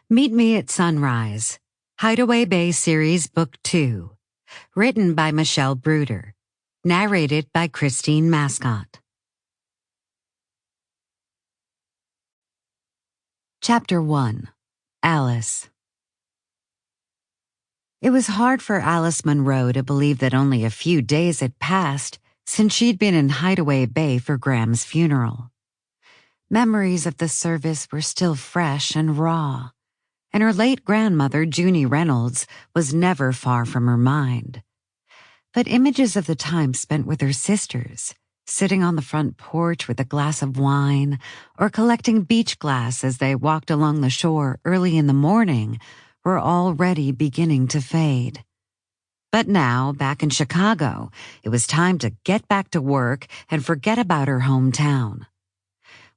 Meet Me at Sunrise, Hideaway Bay Series Book 2, written by Michele Brouder, narrated by Christine Mascott. Chapter 1. Alice. It was hard for Alice Monroe to believe that only a few days had passed since she'd been in Hideaway Bay for Graham's funeral. Memories of the service were still fresh and raw, and her late grandmother, Junie Reynolds, was never far from her mind. But images of the time spent with her sisters, sitting on the front porch with a glass of wine, or collecting beach glass as they walked along the shore early in the morning, were already beginning to fade. But now, back in Chicago, it was time to get back to work and forget about her hometown.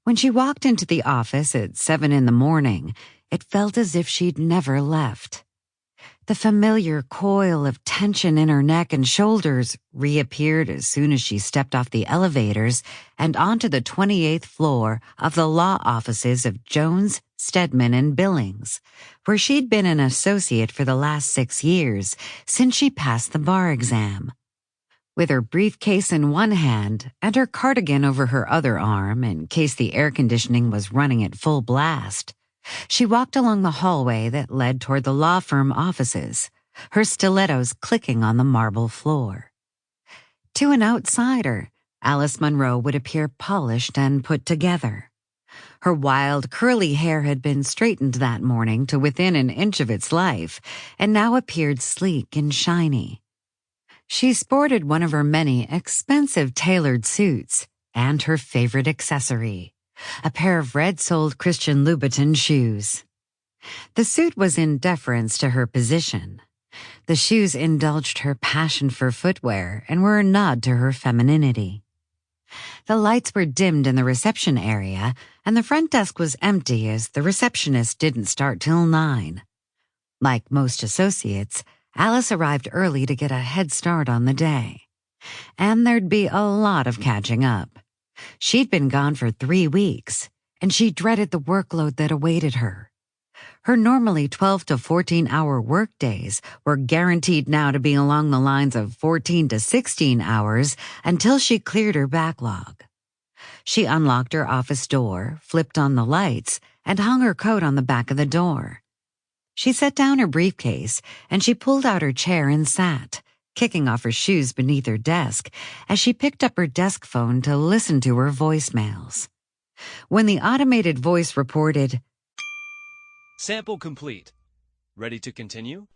When she walked into the office at 7 in the morning, it felt as if she'd never left. The familiar coil of tension in her neck and shoulders reappeared as soon as she stepped off the elevators and onto the 28th floor of the law offices of Jones, Stedman, and Billings, where she'd been an associate for the last 6 years since she passed the bar exam. With her briefcase in one hand and her cardigan over her other arm in case the air conditioning was running at full blast, she walked along the hallway that led toward the law firm offices, her stilettos clicking on the marble floor. To an outsider, Alice Monroe would appear polished and put together. Her wild, curly hair had been straightened that morning to within an inch of its life and now appeared sleek and shiny. She sported one of her many expensive tailored suits and her favorite accessory, a pair of red-soled Christian Louboutin shoes. The suit was in deference to her position. The shoes indulged her passion for footwear and were a nod to her femininity. The lights were dimmed in the reception area, and the front desk was empty as the receptionist didn't start till 9. Like most associates, Alice arrived early to get a head start on the day. And there'd be a lot of catching up. She'd been gone for 3 weeks, and she dreaded the workload that awaited her. Her normally 12 to 14-hour workdays were guaranteed now to be along the lines of 14 to 16 hours until she cleared her backlog. She unlocked her office door, flipped on the lights, and hung her coat on the back of the door. She set down her briefcase, and she pulled out her chair and sat, kicking off her shoes beneath her desk as she picked up her desk phone to listen to her voicemails. When the automated voice reported, "Sample complete. Ready to continue?"